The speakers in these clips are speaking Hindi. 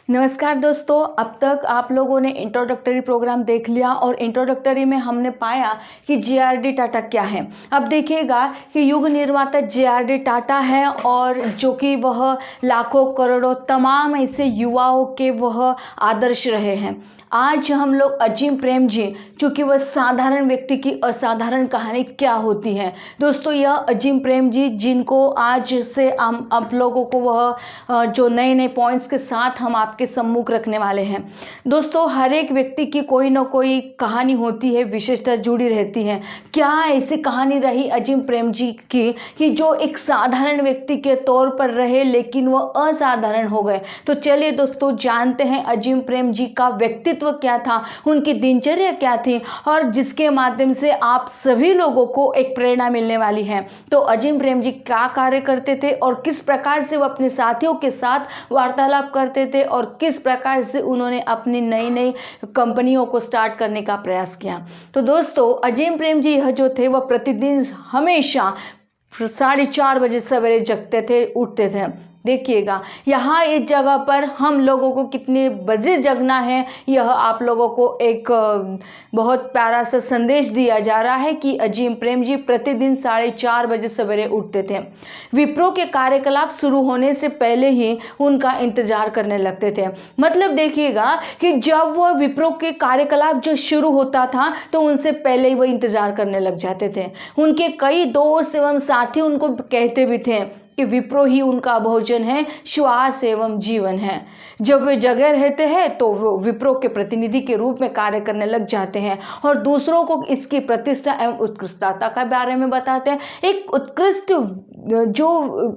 नमस्कार दोस्तों। अब तक आप लोगों ने इंट्रोडक्टरी प्रोग्राम देख लिया और इंट्रोडक्टरी में हमने पाया कि जे.आर.डी. टाटा क्या है। अब देखिएगा कि युग निर्माता जे.आर.डी. टाटा है और जो कि वह लाखों करोड़ों तमाम ऐसे युवाओं के वह आदर्श रहे हैं। आज हम लोग अजीम प्रेम जी, चूँकि वह साधारण व्यक्ति की असाधारण कहानी क्या होती है। दोस्तों, यह अजीम प्रेम जी जिनको आज से हम आप लोगों को वह जो नए नए पॉइंट्स के साथ हम आपके सम्मुख रखने वाले हैं। दोस्तों, हर एक व्यक्ति की कोई ना कोई कहानी होती है, विशेषता जुड़ी रहती है। क्या ऐसी कहानी रही अजीम प्रेम जी की कि जो एक साधारण व्यक्ति के तौर पर रहे लेकिन वह असाधारण हो गए। तो चलिए दोस्तों, जानते हैं अजीम प्रेम जी का व्यक्तित्व क्या था, उनकी दिनचर्या क्या थी और जिसके माध्यम से आप सभी लोगों को एक प्रेरणा मिलने वाली है। तो अजीम प्रेम जी क्या कार्य करते थे और किस प्रकार से वो अपने साथियों के साथ वार्तालाप करते थे और किस प्रकार से उन्होंने अपनी नई नई कंपनियों को स्टार्ट करने का प्रयास किया। तो दोस्तों, अजीम प्रेम जी यह जो थे वह प्रतिदिन हमेशा 4:30 बजे सवेरे जगते थे, उठते थे। देखिएगा, यहाँ इस जगह पर हम लोगों को कितने बजे जगना है, यह आप लोगों को एक बहुत प्यारा सा संदेश दिया जा रहा है कि अजीम प्रेम जी प्रतिदिन 4:30 बजे सवेरे उठते थे। विप्रो के कार्यकलाप शुरू होने से पहले ही उनका इंतजार करने लगते थे। मतलब देखिएगा कि जब वह विप्रो के कार्यकलाप जो शुरू होता था तो उनसे पहले ही वह इंतजार करने लग जाते थे। उनके कई दोस्त एवं साथी उनको कहते भी थे कि विप्रो ही उनका भोजन है, श्वास एवं जीवन है। जब वे जगह रहते हैं तो वो विप्रो के प्रतिनिधि के रूप में कार्य करने लग जाते हैं और दूसरों को इसकी प्रतिष्ठा एवं उत्कृष्टता के बारे में बताते हैं। एक उत्कृष्ट जो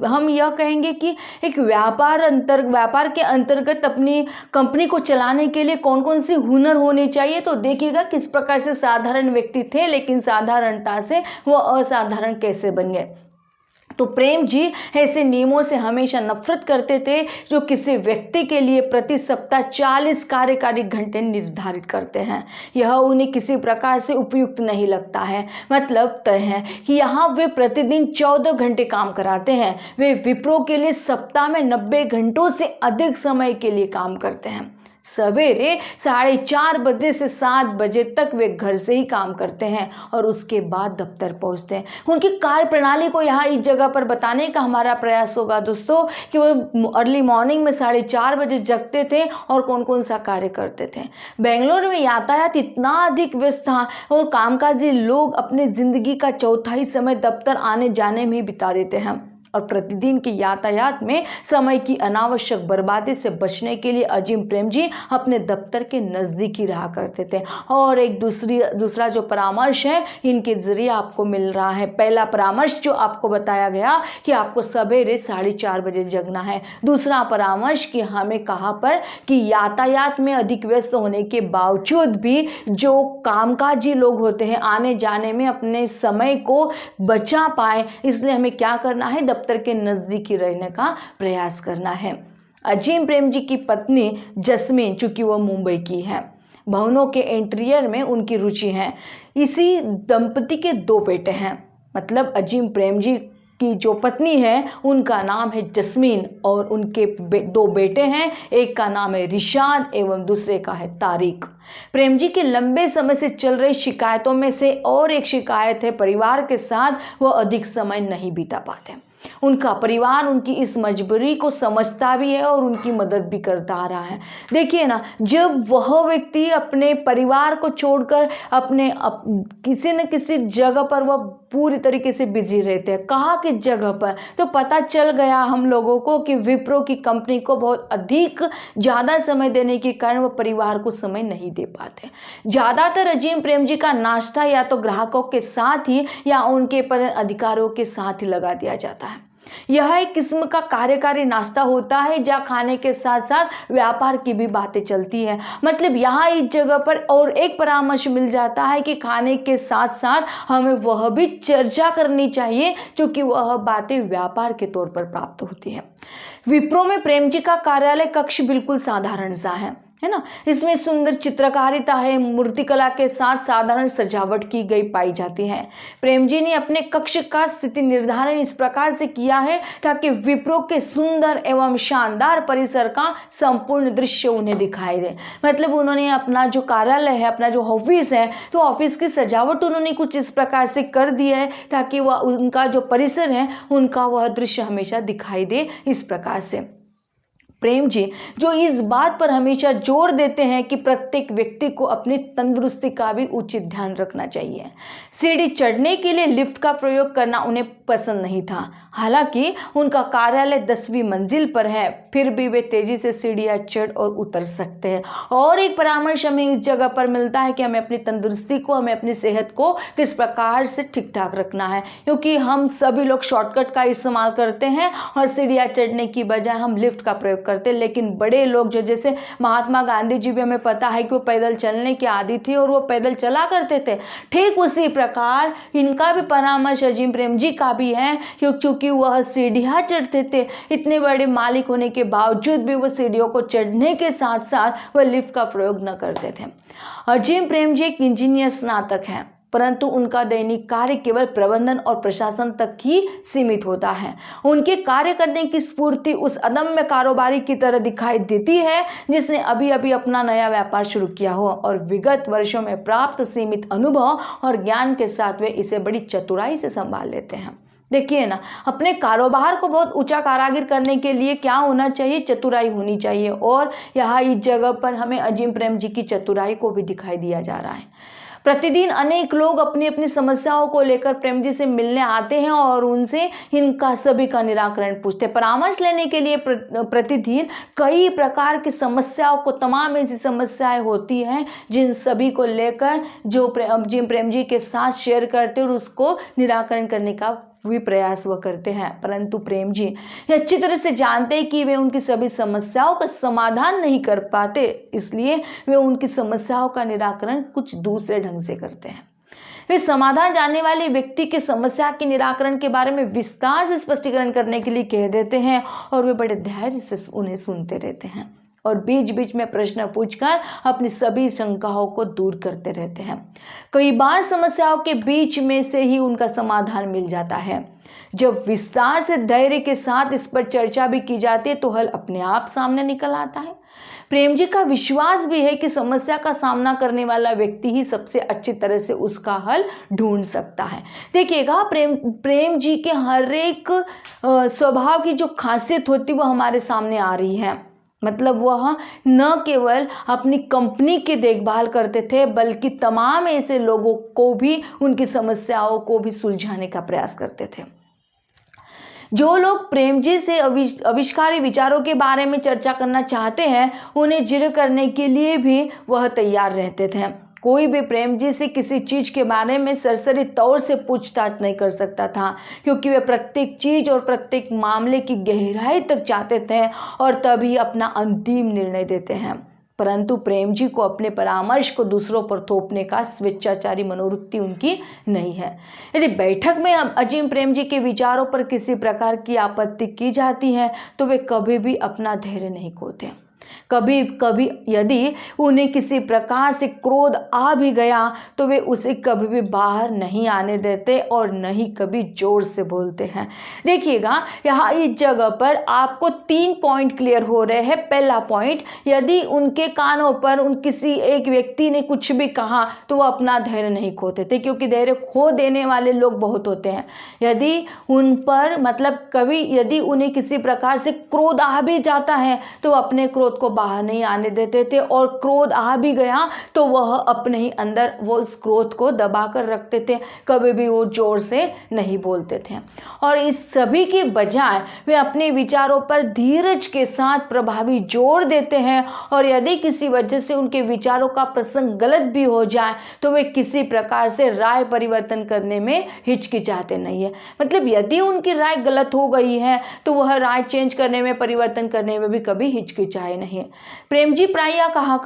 हम यह कहेंगे कि एक व्यापार के अंतर्गत अपनी कंपनी को चलाने के लिए कौन कौन सी हुनर होने चाहिए। तो देखिएगा किस प्रकार से साधारण व्यक्ति थे लेकिन साधारणता से वो असाधारण कैसे बन गए। तो प्रेम जी ऐसे नियमों से हमेशा नफरत करते थे जो किसी व्यक्ति के लिए प्रति सप्ताह 40 कार्यकारी घंटे निर्धारित करते हैं। यह उन्हें किसी प्रकार से उपयुक्त नहीं लगता है। मतलब तय है कि यहाँ वे प्रतिदिन 14 घंटे काम कराते हैं। वे विप्रो के लिए सप्ताह में 90 घंटों से अधिक समय के लिए काम करते हैं। सवेरे 4:30 बजे से 7 बजे तक वे घर से ही काम करते हैं और उसके बाद दफ्तर पहुंचते हैं। उनकी कार्य प्रणाली को यहाँ इस जगह पर बताने का हमारा प्रयास होगा दोस्तों कि वो अर्ली मॉर्निंग में 4:30 बजे जगते थे और कौन कौन सा कार्य करते थे। बेंगलोर में यातायात इतना अधिक व्यस्त था और कामकाजी लोग अपनी जिंदगी का चौथाई समय दफ्तर आने जाने में ही बिता देते हैं और प्रतिदिन के यातायात में समय की अनावश्यक बर्बादी से बचने के लिए अजीम प्रेम जी अपने दफ्तर के नज़दीक ही रहा करते थे। और एक दूसरा जो परामर्श है इनके जरिए आपको मिल रहा है। पहला परामर्श जो आपको बताया गया कि आपको सवेरे 4:30 बजे जगना है। दूसरा परामर्श कि हमें कहाँ पर कि यातायात में अधिक व्यस्त होने के बावजूद भी जो कामकाजी लोग होते हैं आने जाने में अपने समय को बचा पाए, इसलिए हमें क्या करना है, दफ्तर के नजदीक ही रहने का प्रयास करना है। अजीम प्रेम जी की पत्नी जस्मीन, चूंकि वह मुंबई की है, भवनों के इंटीरियर में उनकी रुचि है। इसी दंपति के 2 बेटे हैं। मतलब अजीम प्रेम जी की जो पत्नी है उनका नाम है जस्मीन और उनके 2 बेटे हैं। एक का नाम है रिशाद एवं दूसरे का है तारिक। प्रेम जी के लंबे समय से चल रही शिकायतों में से और एक शिकायत है परिवार के साथ वह अधिक समय नहीं बिता पाते। उनका परिवार उनकी इस मजबूरी को समझता भी है और उनकी मदद भी करता आ रहा है। देखिए ना, जब वह व्यक्ति अपने परिवार को छोड़कर किसी न किसी जगह पर वह पूरी तरीके से बिजी रहते हैं। कहाँ किस जगह पर, तो पता चल गया हम लोगों को कि विप्रो की कंपनी को बहुत अधिक ज़्यादा समय देने के कारण वह परिवार को समय नहीं दे पाते। ज़्यादातर अजीम प्रेम जी का नाश्ता या तो ग्राहकों के साथ ही या उनके पदाधिकारियों के साथ ही लगा दिया जाता है। यह एक किस्म का कार्यकारी नाश्ता होता है जहाँ खाने के साथ साथ व्यापार की भी बातें चलती है। मतलब यहाँ इस जगह पर और एक परामर्श मिल जाता है कि खाने के साथ साथ हमें वह भी चर्चा करनी चाहिए क्योंकि वह बातें व्यापार के तौर पर प्राप्त होती है। विप्रो में प्रेम जी का कार्यालय कक्ष बिल्कुल साधारण सा है। है ना। इसमें सुंदर चित्रकारिता है, मूर्तिकला के साथ साधारण सजावट की गई पाई जाती है। प्रेम जी ने अपने कक्ष का स्थिति निर्धारण इस प्रकार से किया है ताकि विप्रो के सुंदर एवं शानदार परिसर का संपूर्ण दृश्य उन्हें दिखाई दे। मतलब उन्होंने अपना जो कार्यालय है, अपना जो ऑफिस है, तो ऑफिस की सजावट उन्होंने कुछ इस प्रकार से कर दी है ताकि वह उनका जो परिसर है उनका वह दृश्य हमेशा दिखाई दे। इस प्रकार से प्रेम जी जो इस बात पर हमेशा जोर देते हैं कि प्रत्येक व्यक्ति को अपनी तंदुरुस्ती का भी उचित ध्यान रखना चाहिए। सीढ़ी चढ़ने के लिए लिफ्ट का प्रयोग करना उन्हें पसंद नहीं था। हालांकि उनका कार्यालय 10वीं मंजिल पर है, फिर भी वे तेजी से सीढ़ियां चढ़ और उतर सकते हैं। और एक परामर्श हमें इस जगह पर मिलता है कि हमें अपनी तंदुरुस्ती को, हमें अपनी सेहत को किस प्रकार से ठीक ठाक रखना है, क्योंकि हम सभी लोग शॉर्टकट का इस्तेमाल करते हैं और सीढ़ियां चढ़ने की बजाय हम लिफ्ट का प्रयोग करते हैं। लेकिन बड़े लोग जो जैसे महात्मा गांधी जी भी हमें पता है कि वो पैदल चलने के आदी थे और वो पैदल चला करते थे। ठीक उसी प्रकार इनका भी परामर्श अजीम प्रेम जी का भी है, क्योंकि वह सीढ़ियां चढ़ते थे। इतने बड़े मालिक होने के बावजूद भी वह सीढ़ियों को चढ़ने के साथ साथ वह लिफ्ट का प्रयोग न करते थे। अजीम प्रेम जी एक इंजीनियर स्नातक हैं, परंतु उनका दैनिक कार्य केवल प्रबंधन और प्रशासन तक ही सीमित होता है। उनके कार्य करने की स्फूर्ति उस अदम्य कारोबारी की तरह दिखाई देती है जिसने अभी अभी अपना नया व्यापार शुरू किया हो और विगत वर्षों में प्राप्त सीमित अनुभव और ज्ञान के साथ वे इसे बड़ी चतुराई से संभाल लेते हैं। देखिए ना, अपने कारोबार को बहुत ऊंचा कारागिर करने के लिए क्या होना चाहिए? चतुराई होनी चाहिए। और यहाँ इस जगह पर हमें अजीम प्रेम जी की चतुराई को भी दिखाई दिया जा रहा है। प्रतिदिन अनेक लोग अपनी अपनी समस्याओं को लेकर प्रेम जी से मिलने आते हैं और उनसे इनका सभी का निराकरण पूछते हैं। परामर्श लेने के लिए प्रतिदिन कई प्रकार की समस्याओं को, तमाम ऐसी समस्याएं होती हैं जिन सभी को लेकर जो अजीम प्रेम जी के साथ शेयर करते हैं और उसको निराकरण करने का भी प्रयास वह करते हैं। परंतु प्रेम जी यह अच्छी तरह से जानते हैं कि वे उनकी सभी समस्याओं का समाधान नहीं कर पाते, इसलिए वे उनकी समस्याओं का निराकरण कुछ दूसरे ढंग से करते हैं। वे समाधान जानने वाले व्यक्ति के समस्या के निराकरण के बारे में विस्तार से स्पष्टीकरण करने के लिए कह देते हैं और वे बड़े धैर्य से उन्हें सुनते रहते हैं और बीच बीच में प्रश्न पूछकर अपनी सभी शंकाओं को दूर करते रहते हैं। कई बार समस्याओं के बीच में से ही उनका समाधान मिल जाता है। जब विस्तार से धैर्य के साथ इस पर चर्चा भी की जाती है तो हल अपने आप सामने निकल आता है। प्रेम जी का विश्वास भी है कि समस्या का सामना करने वाला व्यक्ति ही सबसे अच्छी तरह से उसका हल ढूंढ सकता है। देखिएगा, प्रेम जी के हर एक स्वभाव की जो खासियत होती है वो हमारे सामने आ रही है। मतलब वह न केवल अपनी कंपनी की देखभाल करते थे बल्कि तमाम ऐसे लोगों को भी, उनकी समस्याओं को भी सुलझाने का प्रयास करते थे। जो लोग प्रेम जी से आविष्कारी विचारों के बारे में चर्चा करना चाहते हैं उन्हें जिर करने के लिए भी वह तैयार रहते थे। कोई भी प्रेम जी से किसी चीज के बारे में सरसरी तौर से पूछताछ नहीं कर सकता था, क्योंकि वे प्रत्येक चीज और प्रत्येक मामले की गहराई तक जाते थे और तभी अपना अंतिम निर्णय देते हैं। परंतु प्रेम जी को अपने परामर्श को दूसरों पर थोपने का स्वेच्छाचारी मनोवृत्ति उनकी नहीं है। यदि बैठक में अजीम प्रेम जी के विचारों पर किसी प्रकार की आपत्ति की जाती है तो वे कभी भी अपना धैर्य नहीं खोते। कभी कभी यदि उन्हें किसी प्रकार से क्रोध आ भी गया तो वे उसे कभी भी बाहर नहीं आने देते और न ही कभी जोर से बोलते हैं। देखिएगा, यहाँ इस जगह पर आपको 3 पॉइंट क्लियर हो रहे हैं। पहला पॉइंट, यदि उनके कानों पर उन किसी एक व्यक्ति ने कुछ भी कहा तो वह अपना धैर्य नहीं खोते थे, क्योंकि धैर्य खो देने वाले लोग बहुत होते हैं। यदि उन पर कभी यदि उन्हें किसी प्रकार से क्रोध आ भी जाता है तो अपने क्रोध को बाहर नहीं आने देते थे और क्रोध आ भी गया तो वह अपने ही अंदर वो उस क्रोध को दबा कर रखते थे, कभी भी वो जोर से नहीं बोलते थे। और इस सभी के बजाय वे अपने विचारों पर धीरज के साथ प्रभावी जोर देते हैं और यदि किसी वजह से उनके विचारों का प्रसंग गलत भी हो जाए तो वे किसी प्रकार से राय परिवर्तन करने में हिचकिचाते नहीं है। मतलब यदि उनकी राय गलत हो गई है तो वह राय चेंज करने में, परिवर्तन करने में भी कभी हिचकिचाए नहीं। प्रेम जी प्राय कहा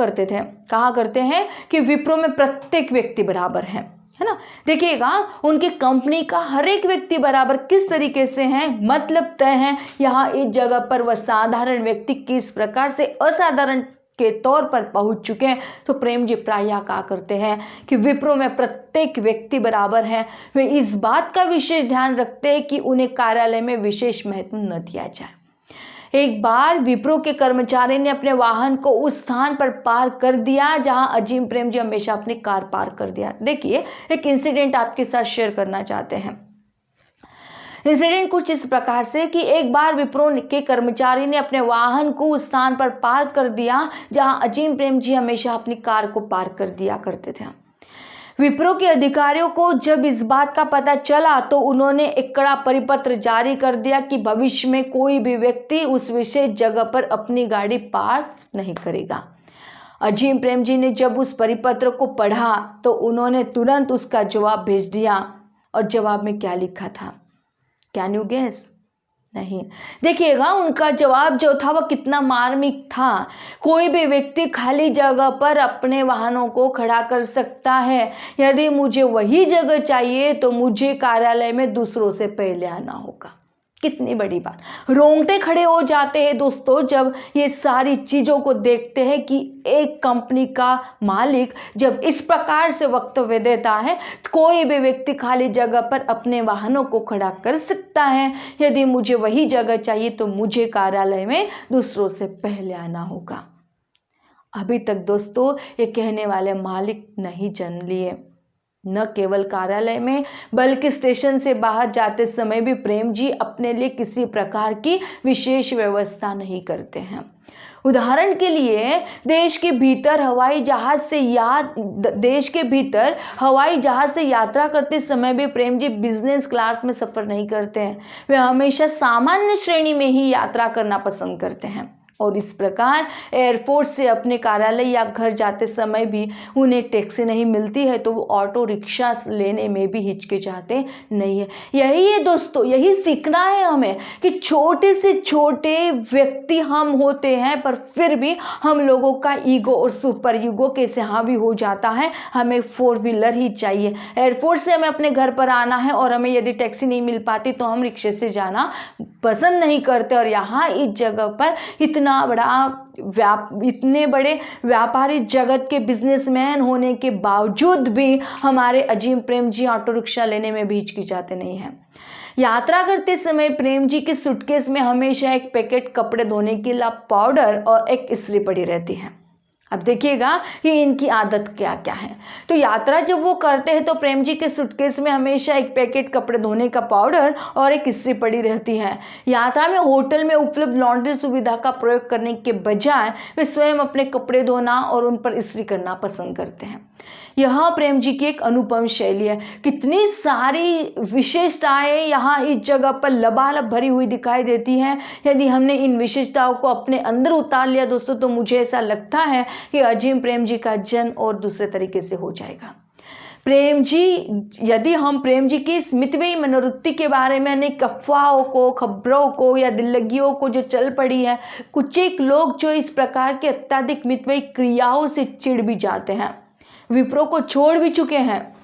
करते हैं कि विप्रो में प्रत्येक व्यक्ति बराबर है ना। देखिएगा, उनकी कंपनी का हर एक व्यक्ति बराबर किस तरीके से है, मतलब तय है। यहाँ इस जगह पर वह साधारण व्यक्ति किस प्रकार से असाधारण के तौर पर पहुंच चुके हैं। तो प्रेम जी प्रायः कहा करते हैं कि विप्रो में प्रत्येक व्यक्ति बराबर है। वे इस बात का विशेष ध्यान रखते हैं कि उन्हें कार्यालय में विशेष महत्व न दिया जाए। एक बार विप्रो के कर्मचारी ने अपने वाहन को उस स्थान पर पार्क कर दिया जहां अजीम प्रेम जी हमेशा अपनी कार पार्क कर दिया। देखिए, एक इंसिडेंट आपके साथ शेयर करना चाहते हैं। इंसिडेंट कुछ इस प्रकार से कि एक बार विप्रो के कर्मचारी ने अपने वाहन को उस स्थान पर पार्क कर दिया जहां अजीम प्रेम जी हमेशा अपनी कार को पार्क कर दिया करते थे। विप्रो के अधिकारियों को जब इस बात का पता चला तो उन्होंने एक कड़ा परिपत्र जारी कर दिया कि भविष्य में कोई भी व्यक्ति उस विशेष जगह पर अपनी गाड़ी पार्क नहीं करेगा। अजीम प्रेम जी ने जब उस परिपत्र को पढ़ा तो उन्होंने तुरंत उसका जवाब भेज दिया। और जवाब में क्या लिखा था? Can you guess? नहीं। देखिएगा, उनका जवाब जो था वह कितना मार्मिक था। कोई भी व्यक्ति खाली जगह पर अपने वाहनों को खड़ा कर सकता है। यदि मुझे वही जगह चाहिए तो मुझे कार्यालय में दूसरों से पहले आना होगा। कितनी बड़ी बात। रोंगटे खड़े हो जाते हैं दोस्तों जब ये सारी चीज़ों को देखते हैं कि एक कंपनी का मालिक जब इस प्रकार से वक्तव्य देता है तो कोई भी व्यक्ति खाली जगह पर अपने वाहनों को खड़ा कर सकता है। यदि मुझे वही जगह चाहिए तो मुझे कार्यालय में दूसरों से पहले आना होगा। अभी तक दोस्तों ये कहने वाले मालिक नहीं जन्म लिए। न केवल कार्यालय में बल्कि स्टेशन से बाहर जाते समय भी प्रेम जी अपने लिए किसी प्रकार की विशेष व्यवस्था नहीं करते हैं। उदाहरण के लिए देश के भीतर हवाई जहाज से यात्रा करते समय भी प्रेम जी बिजनेस क्लास में सफर नहीं करते हैं। वे हमेशा सामान्य श्रेणी में ही यात्रा करना पसंद करते हैं। और इस प्रकार एयरपोर्ट से अपने कार्यालय या घर जाते समय भी उन्हें टैक्सी नहीं मिलती है तो वो ऑटो रिक्शा लेने में भी हिचकिचाते नहीं है। यही है दोस्तों, यही सीखना है हमें कि छोटे से छोटे व्यक्ति हम होते हैं पर फिर भी हम लोगों का ईगो और सुपर ईगो कैसे हावी हो जाता है। हमें 4 व्हीलर ही चाहिए। एयरपोर्ट से हमें अपने घर पर आना है और हमें यदि टैक्सी नहीं मिल पाती तो हम रिक्शे से जाना पसंद नहीं करते। और यहाँ इस जगह पर इतने बड़े व्यापारी जगत के बिजनेसमैन होने के बावजूद भी हमारे अजीम प्रेम जी ऑटो रिक्शा लेने में भी हिचकिचाते नहीं हैं। यात्रा करते समय प्रेम जी के सूटकेस में हमेशा एक पैकेट कपड़े धोने के लिए पाउडर और एक इस्त्री पड़ी रहती है। अब देखिएगा कि इनकी आदत क्या क्या है। तो यात्रा जब वो करते हैं तो प्रेम जी के सूटकेस में हमेशा एक पैकेट कपड़े धोने का पाउडर और एक इस्त्री पड़ी रहती है। यात्रा में होटल में उपलब्ध लॉन्ड्री सुविधा का प्रयोग करने के बजाय वे स्वयं अपने कपड़े धोना और उन पर इस्त्री करना पसंद करते हैं। यह प्रेम जी की एक अनुपम शैली है। कितनी सारी विशेषताएं यहाँ इस जगह पर लबालब भरी हुई दिखाई देती हैं। यदि हमने इन विशेषताओं को अपने अंदर उतार लिया दोस्तों तो मुझे ऐसा लगता है कि अजीम प्रेम जी का जन्म और दूसरे तरीके से हो जाएगा। यदि हम प्रेम जी की स्मितव्ययी मनोवृत्ति के बारे में अनेक अफवाहों को, खबरों को या दिल्लगियों को जो चल पड़ी है, कुछ एक लोग जो इस प्रकार के अत्यधिक मितव्ययी क्रियाओं से चिढ़ भी जाते हैं, विप्रो को छोड़ भी चुके हैं,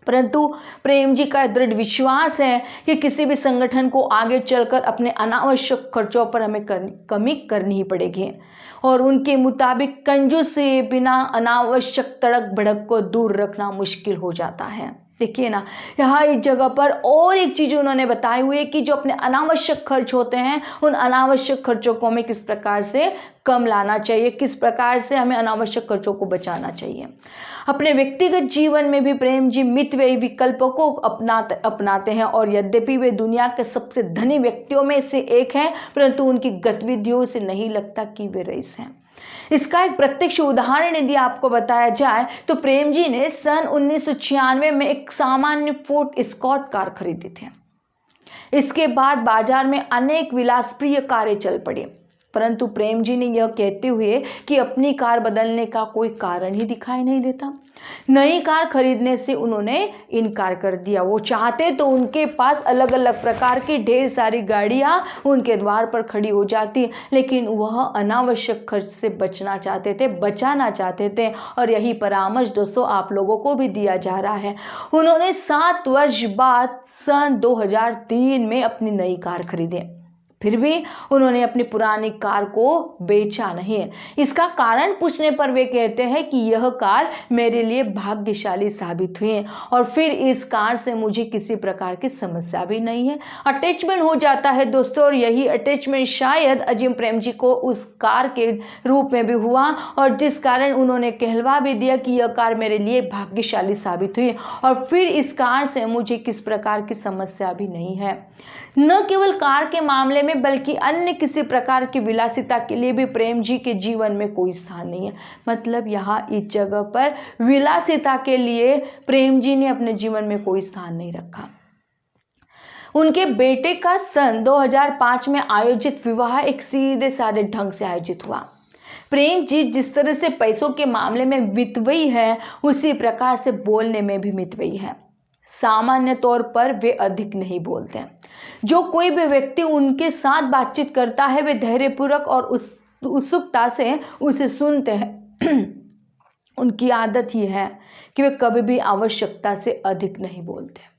परंतु प्रेम जी का दृढ़ विश्वास है कि किसी भी संगठन को आगे चलकर अपने अनावश्यक खर्चों पर हमें कमी करनी ही पड़ेगी। और उनके मुताबिक कंजूसी बिना अनावश्यक तड़क भड़क को दूर रखना मुश्किल हो जाता है। देखिए ना, यहाँ इस जगह पर और एक चीज़ उन्होंने बताई हुई है कि जो अपने अनावश्यक खर्च होते हैं उन अनावश्यक खर्चों को हमें किस प्रकार से कम लाना चाहिए, किस प्रकार से हमें अनावश्यक खर्चों को बचाना चाहिए। अपने व्यक्तिगत जीवन में भी प्रेम जी मितव्ययी विकल्पों को अपनाते हैं और यद्यपि वे दुनिया के सबसे धनी व्यक्तियों में से एक हैं परंतु उनकी गतिविधियों से नहीं लगता कि वे रईस हैं। इसका एक प्रत्यक्ष उदाहरण यदि आपको बताया जाए तो प्रेम जी ने सन 1996 में एक सामान्य फोर्ड एस्कॉर्ट कार खरीदी थी। इसके बाद बाजार में अनेक विलासप्रिय कारें चल पड़ी, परंतु प्रेम जी ने यह कहते हुए कि अपनी कार बदलने का कोई कारण ही दिखाई नहीं देता, नई कार खरीदने से उन्होंने इनकार कर दिया। वो चाहते तो उनके पास अलग अलग प्रकार की ढेर सारी गाड़ियां उनके द्वार पर खड़ी हो जाती, लेकिन वह अनावश्यक खर्च से बचाना चाहते थे। और यही परामर्श दोस्तों आप लोगों को भी दिया जा रहा है। उन्होंने 7 वर्ष बाद सन 2003 में अपनी नई कार खरीदी। फिर भी उन्होंने अपनी पुरानी कार को बेचा नहीं। इसका कारण पूछने पर वे कहते हैं कि यह कार मेरे लिए भाग्यशाली साबित हुई है और फिर इस कार से मुझे किसी प्रकार की समस्या भी नहीं है। अटैचमेंट हो जाता है दोस्तों, और यही अटैचमेंट शायद अजीम प्रेम जी को उस कार के रूप में भी हुआ और जिस कारण उन्होंने कहलवा भी दिया कि यह कार मेरे लिए भाग्यशाली साबित हुई और फिर इस कार से मुझे किस प्रकार की समस्या भी नहीं है। न केवल कार के मामले में बल्कि अन्य किसी प्रकार की विलासिता के लिए भी प्रेम जी के जीवन में कोई स्थान नहीं है। मतलब यहाँ इस जगह पर विलासिता के लिए प्रेम जी ने अपने जीवन में कोई स्थान नहीं रखा। उनके बेटे का सन 2005 में आयोजित विवाह एक सीधे साधे ढंग से आयोजित हुआ। प्रेम जी जिस तरह से पैसों के मामले में मितव्ययी है, उसी प्रकार से बोलने में भी मितव्ययी है। सामान्य तौर पर वे अधिक नहीं बोलते हैं। जो कोई भी व्यक्ति उनके साथ बातचीत करता है वे धैर्यपूर्वक और उत्सुकता से उसे सुनते हैं। उनकी आदत ही है कि वे कभी भी आवश्यकता से अधिक नहीं बोलते।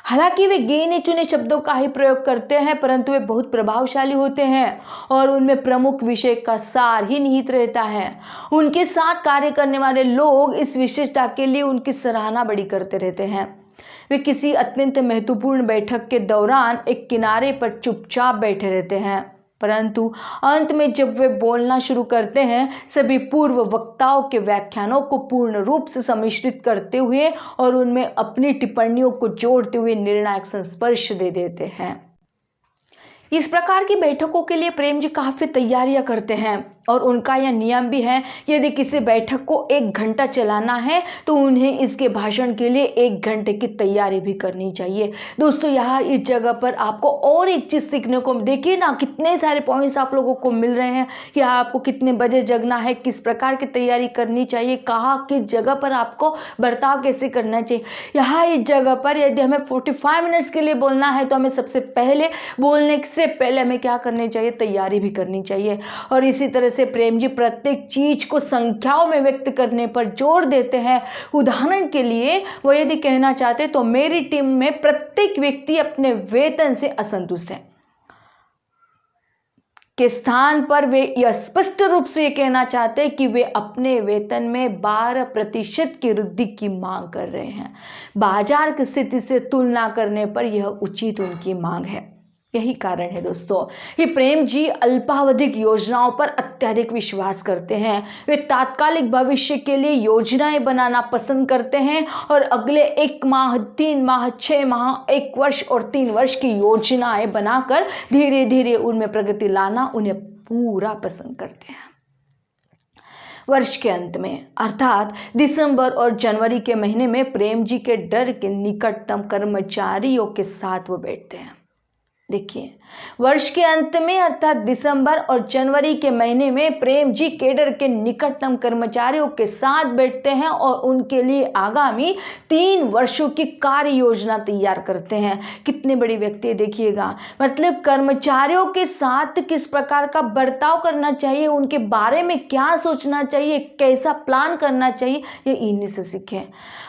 हालांकि वे गिने चुने शब्दों का ही प्रयोग करते हैं, परंतु वे बहुत प्रभावशाली होते हैं और उनमें प्रमुख विषय का सार ही निहित रहता है। उनके साथ कार्य करने वाले लोग इस विशेषता के लिए उनकी सराहना बड़ी करते रहते हैं। वे किसी अत्यंत महत्वपूर्ण बैठक के दौरान एक किनारे पर चुपचाप बैठे रहते हैं, परंतु अंत में जब वे बोलना शुरू करते हैं सभी पूर्व वक्ताओं के व्याख्यानों को पूर्ण रूप से सम्मिश्रित करते हुए और उनमें अपनी टिप्पणियों को जोड़ते हुए निर्णायक संस्पर्श दे देते हैं। इस प्रकार की बैठकों के लिए प्रेम जी काफी तैयारियां करते हैं और उनका यह नियम भी है, यदि किसी बैठक को 1 घंटा चलाना है तो उन्हें इसके भाषण के लिए 1 घंटे की तैयारी भी करनी चाहिए। दोस्तों यहाँ इस जगह पर आपको और एक चीज सीखने को, देखिए ना कितने सारे पॉइंट्स आप लोगों को मिल रहे हैं कि आपको कितने बजे जगना है, किस प्रकार की तैयारी करनी चाहिए, कहाँ किस जगह पर आपको बर्ताव कैसे करना चाहिए। यहाँ इस जगह पर यदि हमें 45 मिनट्स के लिए बोलना है तो हमें सबसे पहले बोलने से पहले हमें क्या करनी चाहिए, तैयारी भी करनी चाहिए। और इसी तरह से प्रेम जी प्रत्येक चीज को संख्याओं में व्यक्त करने पर जोर देते हैं। उदाहरण के लिए वो यदि कहना चाहते तो मेरी टीम में प्रत्येक व्यक्ति अपने वेतन से असंतुष्ट है के स्थान पर वे यह स्पष्ट रूप से कहना चाहते हैं कि वे अपने वेतन में 12% की वृद्धि की मांग कर रहे हैं। बाजार की स्थिति से तुलना करने पर यह उचित उनकी मांग है। यही कारण है दोस्तों कि प्रेम जी अल्पावधिक योजनाओं पर अत्यधिक विश्वास करते हैं। वे तात्कालिक भविष्य के लिए योजनाएं बनाना पसंद करते हैं और अगले 1 माह, 3 माह, 6 माह, 1 वर्ष और 3 वर्ष की योजनाएं बनाकर धीरे धीरे उनमें प्रगति लाना उन्हें पूरा पसंद करते हैं। वर्ष के अंत में अर्थात दिसंबर और जनवरी के महीने में प्रेम जी के डर के निकटतम कर्मचारियों के साथ वो बैठते हैं। देखिए वर्ष के अंत में अर्थात दिसंबर और जनवरी के महीने में प्रेम जी केडर के निकटतम कर्मचारियों के साथ बैठते हैं और उनके लिए आगामी 3 वर्षों की कार्य योजना तैयार करते हैं। कितने बड़े व्यक्ति है देखिएगा, मतलब कर्मचारियों के साथ किस प्रकार का बर्ताव करना चाहिए, उनके बारे में क्या सोचना चाहिए, कैसा प्लान करना चाहिए, ये इन्हीं से सीखे।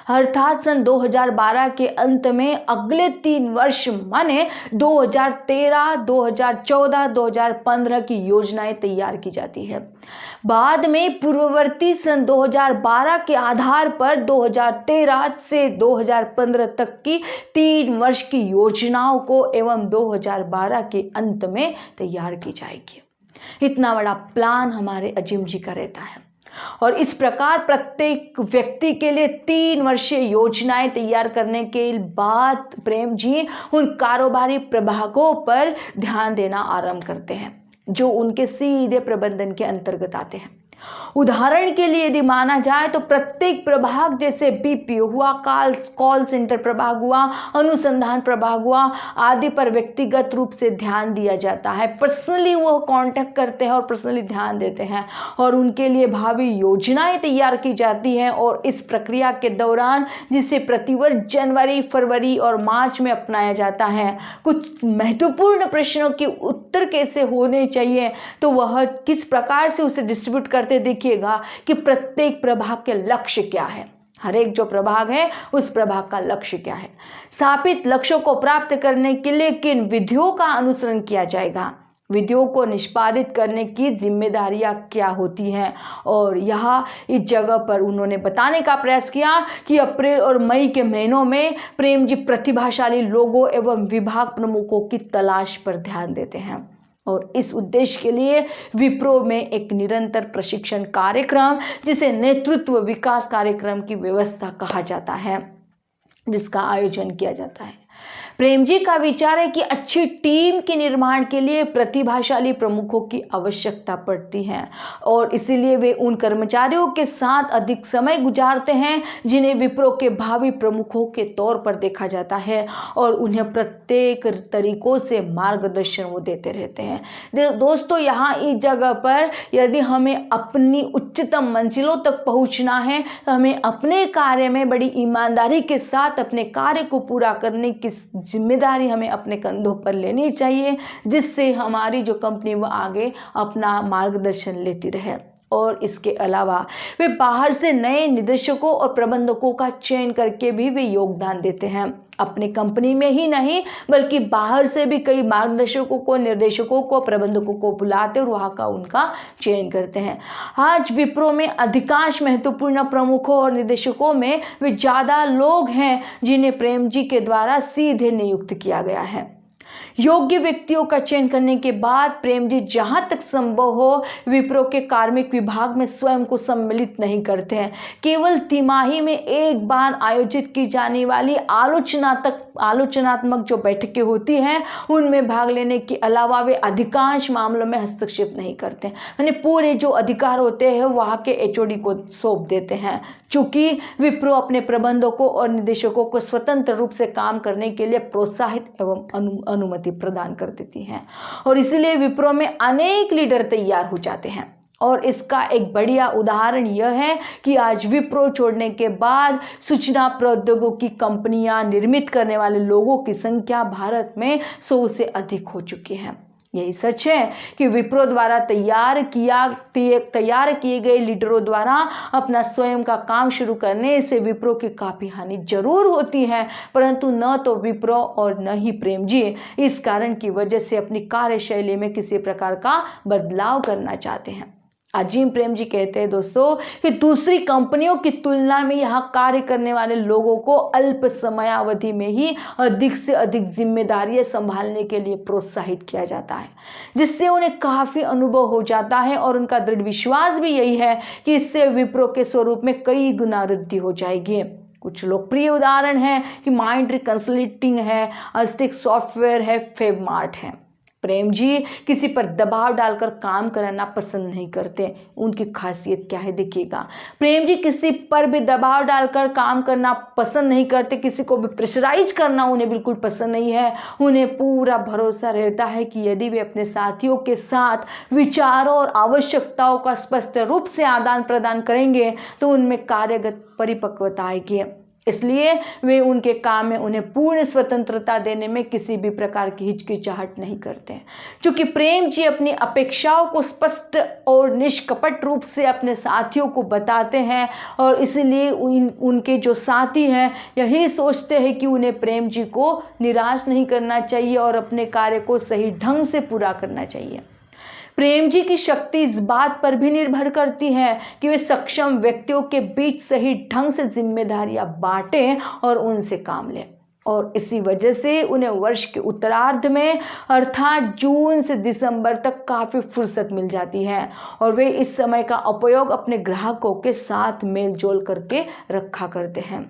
अर्थात सन 2012 के अंत में अगले 3 वर्ष माने 2013, 2014, 2015 की योजनाएं तैयार की जाती है। बाद में पूर्ववर्ती सन 2012 के आधार पर 2013 से 2015 तक की 3 वर्ष की योजनाओं को एवं 2012 के अंत में तैयार की जाएगी। इतना बड़ा प्लान हमारे अजीम जी का रहता है और इस प्रकार प्रत्येक व्यक्ति के लिए 3 वर्षीय योजनाएं तैयार करने के बाद प्रेम जी उन कारोबारी प्रभागों पर ध्यान देना आरंभ करते हैं जो उनके सीधे प्रबंधन के अंतर्गत आते हैं। उदाहरण के लिए यदि माना जाए तो प्रत्येक प्रभाग जैसे बीपीओ हुआ, कॉल सेंटर प्रभाग हुआ, अनुसंधान प्रभाग हुआ आदि पर व्यक्तिगत रूप से ध्यान दिया जाता है। पर्सनली वो कांटेक्ट करते हैं और पर्सनली ध्यान देते हैं और उनके लिए भावी योजनाएं तैयार की जाती हैं। और इस प्रक्रिया के दौरान जिसे प्रतिवर्ष जनवरी, फरवरी और मार्च में अपनाया जाता है, कुछ महत्वपूर्ण प्रश्नों के उत्तर कैसे होने चाहिए तो वह किस प्रकार से उसे डिस्ट्रीब्यूट करते देखिएगा कि प्रत्येक प्रभाग के लक्ष्य क्या है। हर एक जो प्रभाग है उस प्रभाग का लक्ष्य क्या है, स्थापित लक्ष्यों को प्राप्त करने के लिए किन विधियों का अनुसरण किया जाएगा, विधियों को निष्पादित करने की जिम्मेदारियां क्या होती हैं। और यहाँ इस जगह पर उन्होंने बताने का प्रयास किया कि अप्रैल और मई के महीनों में प्रेम जी प्रतिभाशाली लोगों एवं विभाग प्रमुखों की तलाश पर ध्यान देते हैं और इस उद्देश्य के लिए विप्रो में एक निरंतर प्रशिक्षण कार्यक्रम, जिसे नेतृत्व विकास कार्यक्रम की व्यवस्था कहा जाता है, जिसका आयोजन किया जाता है। प्रेम जी का विचार है कि अच्छी टीम के निर्माण के लिए प्रतिभाशाली प्रमुखों की आवश्यकता पड़ती है और इसीलिए वे उन कर्मचारियों के साथ अधिक समय गुजारते हैं जिन्हें विप्रो के भावी प्रमुखों के तौर पर देखा जाता है और उन्हें प्रत्येक तरीकों से मार्गदर्शन वो देते रहते हैं। दोस्तों, यहाँ इस जगह पर यदि हमें अपनी उच्चतम मंजिलों तक पहुँचना है तो हमें अपने कार्य में बड़ी ईमानदारी के साथ अपने कार्य को पूरा करने की जिम्मेदारी हमें अपने कंधों पर लेनी चाहिए, जिससे हमारी जो कंपनी वो आगे अपना मार्गदर्शन लेती रहे। और इसके अलावा वे बाहर से नए निदेशकों और प्रबंधकों का चयन करके भी वे योगदान देते हैं। अपनी कंपनी में ही नहीं बल्कि बाहर से भी कई मार्गदर्शकों को, निर्देशकों को, प्रबंधकों को बुलाते और वहाँ का उनका चयन करते हैं। आज विप्रो में अधिकांश महत्वपूर्ण प्रमुखों और निदेशकों में वे ज़्यादा लोग हैं जिन्हें प्रेम जी के द्वारा सीधे नियुक्त किया गया है। योग्य व्यक्तियों का चयन करने के बाद प्रेम जी जहां तक संभव हो विप्रो के कार्मिक विभाग में स्वयं को सम्मिलित नहीं करते हैं। केवल तिमाही में एक बार आयोजित की जाने वाली आलोचनात्मक जो बैठकें होती हैं उनमें भाग लेने के अलावा वे अधिकांश मामलों में हस्तक्षेप नहीं करते, यानी पूरे जो अधिकार होते हैं वहाँ के एचओडी को सौंप देते हैं। चूंकि विप्रो अपने प्रबंधकों और निदेशकों को स्वतंत्र रूप से काम करने के लिए प्रोत्साहित एवं अनुमति प्रदान कर देती है और इसलिए विप्रो में अनेक लीडर तैयार हो जाते हैं। और इसका एक बढ़िया उदाहरण यह है कि आज विप्रो छोड़ने के बाद सूचना प्रौद्योगिकी कंपनियां निर्मित करने वाले लोगों की संख्या भारत में 100 से अधिक हो चुकी है। यही सच है कि विप्रो द्वारा तैयार किए गए लीडरों द्वारा अपना स्वयं का काम शुरू करने से विप्रो की काफ़ी हानि जरूर होती है, परंतु न तो विप्रो और न ही प्रेम जी इस कारण की वजह से अपनी कार्यशैली में किसी प्रकार का बदलाव करना चाहते हैं। अजीम प्रेम जी कहते हैं दोस्तों कि दूसरी कंपनियों की तुलना में यहाँ कार्य करने वाले लोगों को अल्प समयावधि में ही अधिक से अधिक जिम्मेदारियां संभालने के लिए प्रोत्साहित किया जाता है, जिससे उन्हें काफ़ी अनुभव हो जाता है और उनका दृढ़ विश्वास भी यही है कि इससे विप्रो के स्वरूप में कई गुना वृद्धि हो जाएगी। कुछ लोकप्रिय उदाहरण हैं कि माइंड कंसल्टिंग है, अस्टिक सॉफ्टवेयर है, फेबमार्ट है। प्रेम जी किसी पर दबाव डालकर काम कराना पसंद नहीं करते। उनकी खासियत क्या है देखिएगा, प्रेम जी किसी पर भी दबाव डालकर काम करना पसंद नहीं करते, किसी को भी प्रेशराइज करना उन्हें बिल्कुल पसंद नहीं है। उन्हें पूरा भरोसा रहता है कि यदि वे अपने साथियों के साथ विचारों और आवश्यकताओं का स्पष्ट रूप से आदान प्रदान करेंगे तो उनमें कार्यगत परिपक्वता आएगी। इसलिए वे उनके काम में उन्हें पूर्ण स्वतंत्रता देने में किसी भी प्रकार की हिचकिचाहट नहीं करते हैं। क्योंकि प्रेम जी अपनी अपेक्षाओं को स्पष्ट और निष्कपट रूप से अपने साथियों को बताते हैं और इसलिए उनके जो साथी हैं यही सोचते हैं कि उन्हें प्रेम जी को निराश नहीं करना चाहिए और अपने कार्य को सही ढंग से पूरा करना चाहिए। प्रेम जी की शक्ति इस बात पर भी निर्भर करती है कि वे सक्षम व्यक्तियों के बीच सही ढंग से जिम्मेदारियां बांटें और उनसे काम लें और इसी वजह से उन्हें वर्ष के उत्तरार्ध में अर्थात जून से दिसंबर तक काफ़ी फुर्सत मिल जाती है और वे इस समय का उपयोग अपने ग्राहकों के साथ मेल जोल करके रखा करते हैं।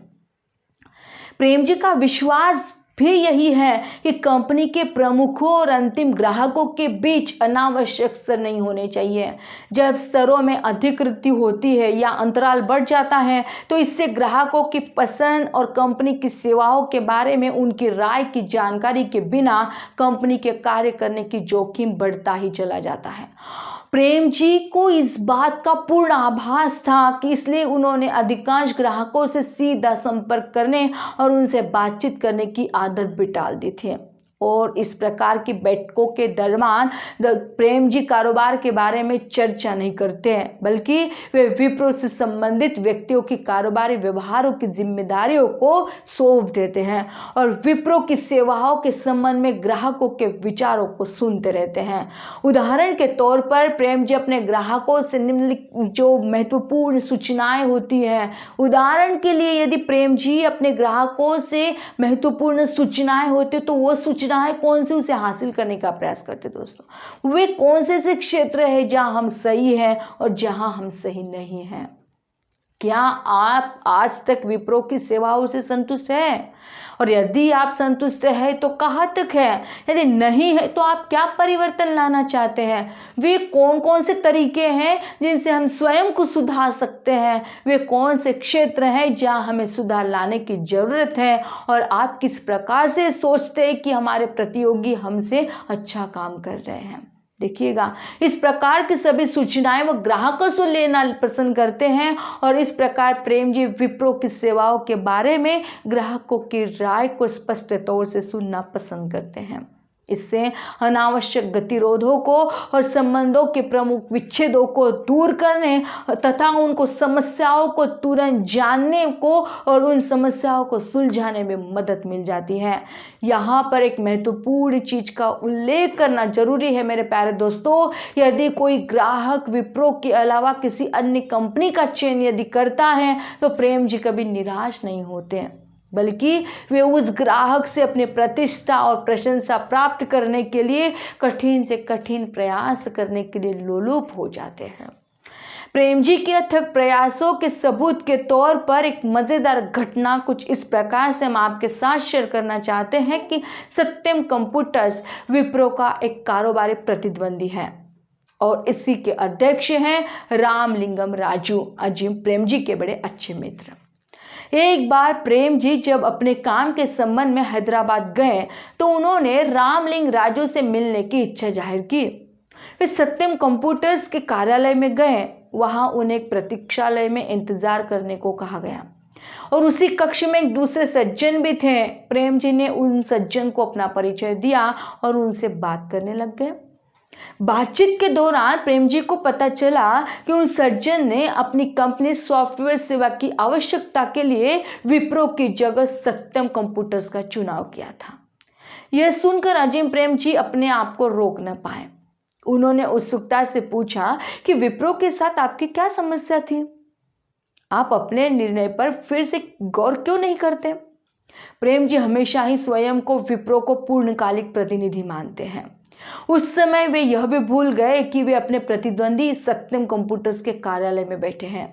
प्रेम जी का विश्वास भी यही है कि कंपनी के प्रमुखों और अंतिम ग्राहकों के बीच अनावश्यक स्तर नहीं होने चाहिए। जब स्तरों में अधिकृति होती है या अंतराल बढ़ जाता है तो इससे ग्राहकों की पसंद और कंपनी की सेवाओं के बारे में उनकी राय की जानकारी के बिना कंपनी के कार्य करने की जोखिम बढ़ता ही चला जाता है। प्रेम जी को इस बात का पूर्ण आभास था कि इसलिए उन्होंने अधिकांश ग्राहकों से सीधा संपर्क करने और उनसे बातचीत करने की आदत भी टाल दी थी और इस प्रकार की बैठकों के दरमियान प्रेम जी कारोबार के बारे में चर्चा नहीं करते हैं, बल्कि वे विप्रो से संबंधित व्यक्तियों की कारोबारी व्यवहारों की जिम्मेदारियों को सौंप देते हैं और विप्रो की सेवाओं के संबंध में ग्राहकों के विचारों को सुनते रहते हैं। उदाहरण के तौर पर प्रेम जी अपने ग्राहकों से निम्नलिखित जो महत्वपूर्ण सूचनाएं होती हैं, उदाहरण के लिए यदि प्रेम जी अपने ग्राहकों से महत्वपूर्ण सूचनाएं होती तो वो सूचनाएं कौन सी उसे हासिल करने का प्रयास करते दोस्तों, वे कौन से क्षेत्र है जहां हम सही हैं और जहां हम सही नहीं हैं। क्या आप आज तक विप्रो की सेवाओं से संतुष्ट हैं? और यदि आप संतुष्ट हैं तो कहां तक है? यदि नहीं है तो आप क्या परिवर्तन लाना चाहते हैं? वे कौन कौन से तरीके हैं जिनसे हम स्वयं को सुधार सकते हैं? वे कौन से क्षेत्र हैं जहां हमें सुधार लाने की जरूरत है? और आप किस प्रकार से सोचते हैं कि हमारे प्रतियोगी हमसे अच्छा काम कर रहे हैं? देखिएगा, इस प्रकार की सभी सूचनाएं वो ग्राहकों से लेना पसंद करते हैं और इस प्रकार प्रेम जी विप्रो की सेवाओं के बारे में ग्राहकों की राय को स्पष्ट तौर से सुनना पसंद करते हैं। इससे अनावश्यक गतिरोधों को और संबंधों के प्रमुख विच्छेदों को दूर करने तथा उनको समस्याओं को तुरंत जानने को और उन समस्याओं को सुलझाने में मदद मिल जाती है। यहाँ पर एक महत्वपूर्ण चीज का उल्लेख करना जरूरी है मेरे प्यारे दोस्तों, यदि कोई ग्राहक विप्रो के अलावा किसी अन्य कंपनी का चयन यदि करता है तो प्रेम जी कभी निराश नहीं होते हैं, बल्कि वे उस ग्राहक से अपनी प्रतिष्ठा और प्रशंसा प्राप्त करने के लिए कठिन से कठिन प्रयास करने के लिए लोलुप हो जाते हैं। प्रेम जी के अथक प्रयासों के सबूत के तौर पर एक मजेदार घटना कुछ इस प्रकार से हम आपके साथ शेयर करना चाहते हैं कि सत्यम कंप्यूटर्स विप्रो का एक कारोबारी प्रतिद्वंदी है और इसी के अध्यक्ष हैं रामलिंगम राजू, अजीम प्रेम जी के बड़े अच्छे मित्र। एक बार प्रेम जी जब अपने काम के संबंध में हैदराबाद गए तो उन्होंने रामलिंग राजू से मिलने की इच्छा जाहिर की। वे सत्यम कंप्यूटर्स के कार्यालय में गए, वहां उन्हें एक प्रतीक्षालय में इंतजार करने को कहा गया और उसी कक्ष में एक दूसरे सज्जन भी थे। प्रेम जी ने उन सज्जन को अपना परिचय दिया और उनसे बात करने लग गए। बातचीत के दौरान प्रेम जी को पता चला कि उन सज्जन ने अपनी कंपनी सॉफ्टवेयर सेवा की आवश्यकता के लिए विप्रो की जगह सत्यम कंप्यूटर्स का चुनाव किया था। यह सुनकर अजीम प्रेम जी अपने आप को रोक न पाए। उन्होंने उत्सुकता से पूछा कि विप्रो के साथ आपकी क्या समस्या थी? आप अपने निर्णय पर फिर से गौर क्यों नहीं करते? प्रेम जी हमेशा ही स्वयं को विप्रो को पूर्णकालिक प्रतिनिधि मानते हैं। उस समय वे यह भी भूल गए कि वे अपने प्रतिद्वंदी सत्यम कंप्यूटर्स के कार्यालय में बैठे हैं।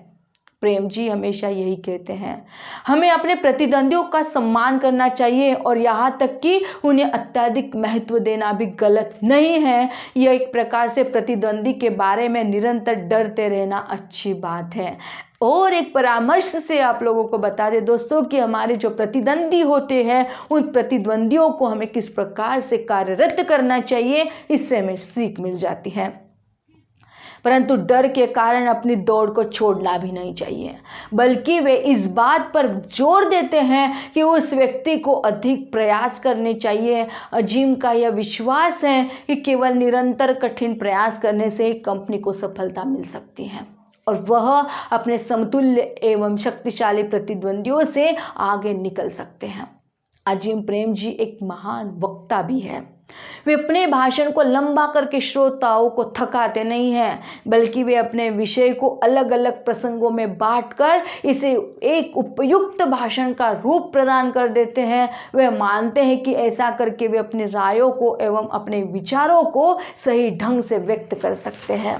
प्रेम जी हमेशा यही कहते हैं, हमें अपने प्रतिद्वंदियों का सम्मान करना चाहिए और यहाँ तक कि उन्हें अत्यधिक महत्व देना भी गलत नहीं है। यह एक प्रकार से प्रतिद्वंदी के बारे में निरंतर डरते रहना अच्छी बात है। और एक परामर्श से आप लोगों को बता दें दोस्तों कि हमारे जो प्रतिद्वंदी होते हैं उन प्रतिद्वंदियों को हमें किस प्रकार से कार्यरत करना चाहिए, इससे हमें सीख मिल जाती है। परंतु डर के कारण अपनी दौड़ को छोड़ना भी नहीं चाहिए, बल्कि वे इस बात पर जोर देते हैं कि उस व्यक्ति को अधिक प्रयास करने चाहिए। अजीम का यह विश्वास है कि केवल निरंतर कठिन प्रयास करने से ही कंपनी को सफलता मिल सकती है और वह अपने समतुल्य एवं शक्तिशाली प्रतिद्वंदियों से आगे निकल सकते हैं। अजीम प्रेम जी एक महान वक्ता भी है। वे अपने भाषण को लंबा करके श्रोताओं को थकाते नहीं हैं, बल्कि वे अपने विषय को अलग अलग प्रसंगों में बांटकर इसे एक उपयुक्त भाषण का रूप प्रदान कर देते हैं। वे मानते हैं कि ऐसा करके वे अपनी रायों को एवं अपने विचारों को सही ढंग से व्यक्त कर सकते हैं।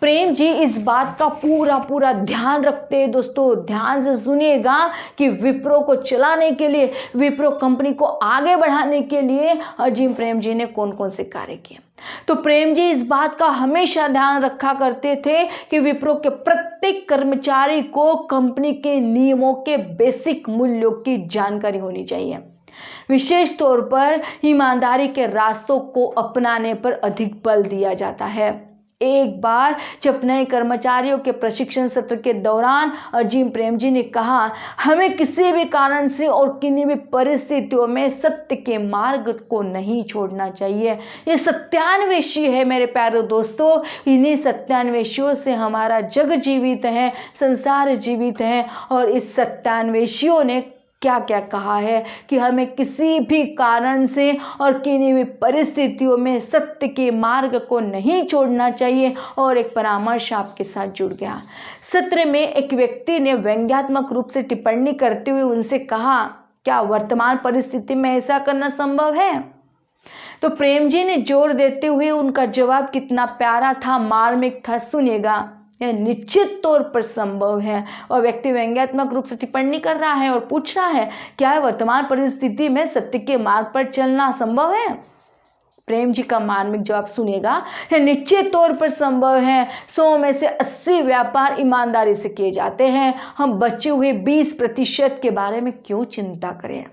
प्रेम जी इस बात का पूरा ध्यान रखते हैं दोस्तों, ध्यान से सुनिएगा कि विप्रो को चलाने के लिए, विप्रो कंपनी को आगे बढ़ाने के लिए अजीम प्रेम जी ने कौन कौन से कार्य किए। तो प्रेम जी इस बात का हमेशा ध्यान रखा करते थे कि विप्रो के प्रत्येक कर्मचारी को कंपनी के नियमों के बेसिक मूल्यों की जानकारी होनी चाहिए। विशेष तौर पर ईमानदारी के रास्तों को अपनाने पर अधिक बल दिया जाता है। एक बार जब नए कर्मचारियों के प्रशिक्षण सत्र के दौरान अजीम प्रेमजी ने कहा, हमें किसी भी कारण से और किन्हीं भी परिस्थितियों में सत्य के मार्ग को नहीं छोड़ना चाहिए। ये सत्यान्वेषी है मेरे प्यारे दोस्तों, इन्हीं सत्यान्वेषियों से हमारा जग जीवित है, संसार जीवित है। और इस सत्यान्वेषियों ने क्या क्या कहा है कि हमें किसी भी कारण से और किन्हीं भी परिस्थितियों में सत्य के मार्ग को नहीं छोड़ना चाहिए। और एक परामर्श आपके साथ जुड़ गया। सत्र में एक व्यक्ति ने व्यंग्यात्मक रूप से टिप्पणी करते हुए उनसे कहा, क्या वर्तमान परिस्थिति में ऐसा करना संभव है? तो प्रेम जी ने जोर देते हुए उनका जवाब कितना प्यारा था, मार्मिक था, सुनिएगा। यह निश्चित तौर पर संभव है। और व्यक्ति व्यंग्यात्मक रूप से टिप्पणी कर रहा है और पूछ रहा है, क्या वर्तमान परिस्थिति में सत्य के मार्ग पर चलना संभव है? प्रेम जी का मार्मिक जवाब सुनिएगा, यह निश्चित तौर पर संभव है। 100 में से 80 व्यापार ईमानदारी से किए जाते हैं। हम बचे हुए 20% के बारे में क्यों चिंता करें?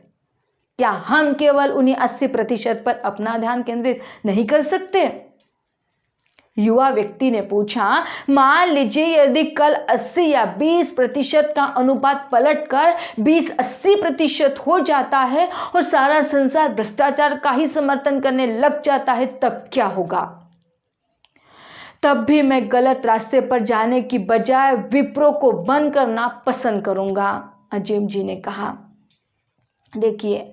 क्या हम केवल उन्हीं 80% पर अपना ध्यान केंद्रित नहीं कर सकते? युवा व्यक्ति ने पूछा, मान लीजिए यदि कल 80 या 20% का अनुपात पलटकर 20-80% हो जाता है और सारा संसार भ्रष्टाचार का ही समर्थन करने लग जाता है, तब क्या होगा? तब भी मैं गलत रास्ते पर जाने की बजाय विप्रो को बंद करना पसंद करूंगा, अजीम जी ने कहा। देखिए,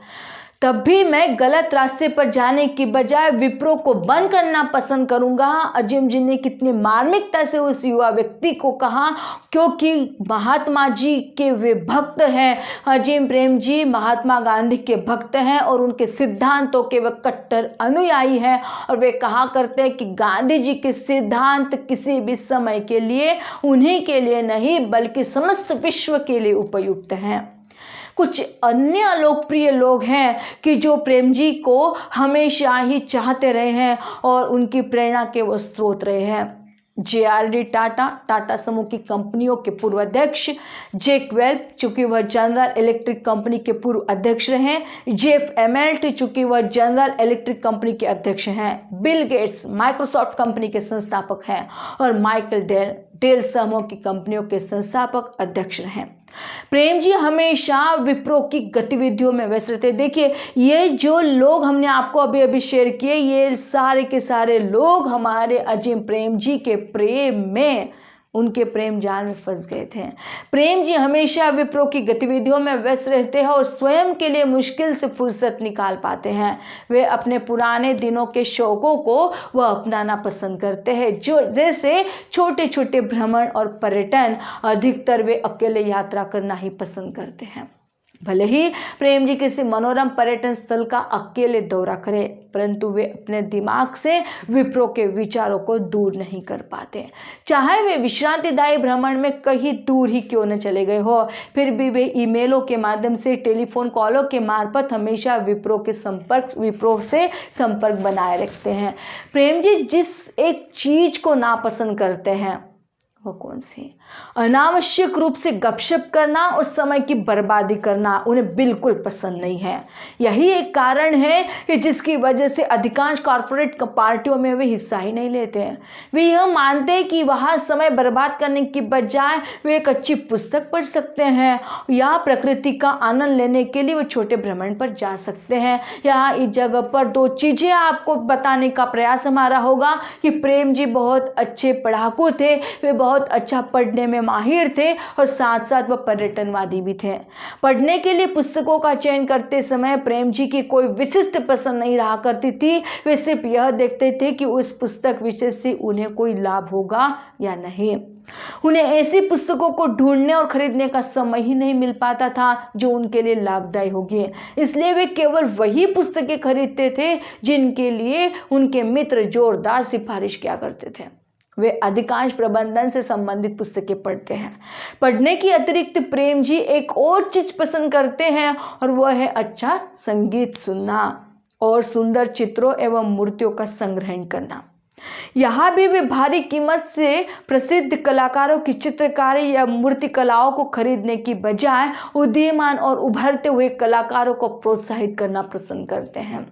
तब भी मैं गलत रास्ते पर जाने की बजाय विप्रो को बंद करना पसंद करूंगा। अजीम जी ने कितनी मार्मिकता से उस युवा व्यक्ति को कहा, क्योंकि महात्मा जी के वे भक्त हैं। अजीम प्रेम जी महात्मा गांधी के भक्त हैं और उनके सिद्धांतों के वे कट्टर अनुयायी हैं। और वे कहा करते हैं कि गांधी जी के सिद्धांत किसी भी समय के लिए उन्हीं के लिए नहीं बल्कि समस्त विश्व के लिए उपयुक्त हैं। कुछ अन्य लोकप्रिय लोग हैं कि जो प्रेम जी को हमेशा ही चाहते रहे हैं और उनकी प्रेरणा के वो स्रोत रहे हैं। JRD टाटा, टाटा समूह की कंपनियों के पूर्व अध्यक्ष। जैक वेल्क, चूंकि वह जनरल इलेक्ट्रिक कंपनी के पूर्व अध्यक्ष रहे। जेफ एमेल्ट, चूंकि वह जनरल इलेक्ट्रिक कंपनी के अध्यक्ष हैं। बिल गेट्स माइक्रोसॉफ्ट कंपनी के संस्थापक हैं और माइकल डेल समूह की कंपनियों के संस्थापक अध्यक्ष रहे। प्रेम जी हमेशा विप्रो की गतिविधियों में व्यस्त रहते। देखिए, ये जो लोग हमने आपको अभी अभी शेयर किए, ये सारे के सारे लोग हमारे अजीम प्रेम जी के प्रेम में, उनके प्रेम जाल में फंस गए थे। प्रेम जी हमेशा विप्रो की गतिविधियों में व्यस्त रहते हैं और स्वयं के लिए मुश्किल से फुर्सत निकाल पाते हैं। वे अपने पुराने दिनों के शौकों को वह अपनाना पसंद करते हैं, जो जैसे छोटे छोटे भ्रमण और पर्यटन। अधिकतर वे अकेले यात्रा करना ही पसंद करते हैं। भले ही प्रेम जी किसी मनोरम पर्यटन स्थल का अकेले दौरा करें, परंतु वे अपने दिमाग से विप्रो के विचारों को दूर नहीं कर पाते। चाहे वे विश्रांतिदायी भ्रमण में कहीं दूर ही क्यों न चले गए हो, फिर भी वे ईमेलों के माध्यम से, टेलीफोन कॉलों के मार्फत हमेशा विप्रो से संपर्क बनाए रखते हैं। प्रेम जी जिस एक चीज को नापसंद करते हैं वो कौन सी? अनावश्यक रूप से गपशप करना और समय की बर्बादी करना उन्हें बिल्कुल पसंद नहीं है। यही एक कारण है कि जिसकी वजह से अधिकांश कॉर्पोरेट पार्टियों में वे हिस्सा ही नहीं लेते हैं। वे यह मानते हैं कि वहाँ समय बर्बाद करने की बजाय वे एक अच्छी पुस्तक पढ़ सकते हैं या प्रकृति का आनंद लेने के लिए वे छोटे भ्रमण पर जा सकते हैं। यहाँ इस जगह पर 2 चीज़ें आपको बताने का प्रयास हमारा होगा कि प्रेम जी बहुत अच्छे पढ़ाकू थे, वे बहुत अच्छा पढ़ने में माहिर थे और साथ साथ वह पर्यटनवादी भी थे। पढ़ने के लिए पुस्तकों का चयन करते समय प्रेम जी की कोई विशिष्ट पसंद नहीं रहा करती थी। वे सिर्फ यह देखते थे कि उस पुस्तक विषय से उन्हें कोई लाभ होगा या नहीं। उन्हें ऐसी पुस्तकों को ढूंढने और खरीदने का समय ही नहीं मिल पाता था जो उनके लिए लाभदायी होगी। इसलिए वे केवल वही पुस्तकें खरीदते थे जिनके लिए उनके मित्र जोरदार सिफारिश किया करते थे। वे अधिकांश प्रबंधन से संबंधित पुस्तकें पढ़ते हैं। पढ़ने की अतिरिक्त प्रेम जी एक और चीज पसंद करते हैं और वह है अच्छा संगीत सुनना और सुंदर चित्रों एवं मूर्तियों का संग्रहण करना। यहाँ भी वे भारी कीमत से प्रसिद्ध कलाकारों की चित्रकारी या मूर्ति कलाओं को खरीदने की बजाय उदीयमान और उभरते हुए कलाकारों को प्रोत्साहित करना पसंद करते हैं।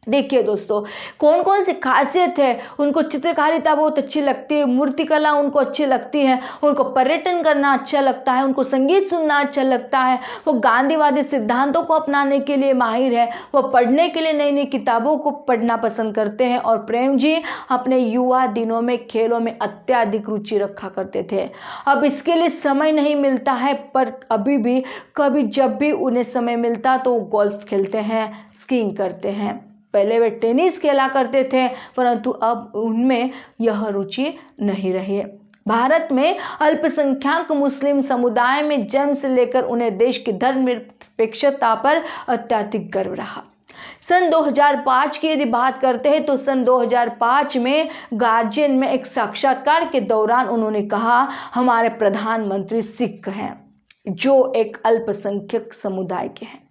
देखिए दोस्तों, कौन कौन सी खासियत है। उनको चित्रकारिता बहुत अच्छी लगती है, मूर्तिकला उनको अच्छी लगती है, उनको पर्यटन करना अच्छा लगता है, उनको संगीत सुनना अच्छा लगता है, वो गांधीवादी सिद्धांतों को अपनाने के लिए माहिर है, वो पढ़ने के लिए नई नई किताबों को पढ़ना पसंद करते हैं। और प्रेम जी अपने युवा दिनों में खेलों में अत्यधिक रुचि रखा करते थे। अब इसके लिए समय नहीं मिलता है, पर अभी भी कभी जब भी उन्हें समय मिलता तो वो गोल्फ खेलते हैं, स्कीइंग करते हैं। पहले वे टेनिस खेला करते थे, परंतु अब उनमें यह रुचि नहीं रही। भारत में अल्पसंख्यक मुस्लिम समुदाय में जन्म से लेकर उन्हें देश की धर्मनिरपेक्षता पर अत्यधिक गर्व रहा। सन 2005 की यदि बात करते हैं तो सन 2005 में गार्जियन में एक साक्षात्कार के दौरान उन्होंने कहा, हमारे प्रधानमंत्री सिख हैं जो एक अल्पसंख्यक समुदाय के हैं,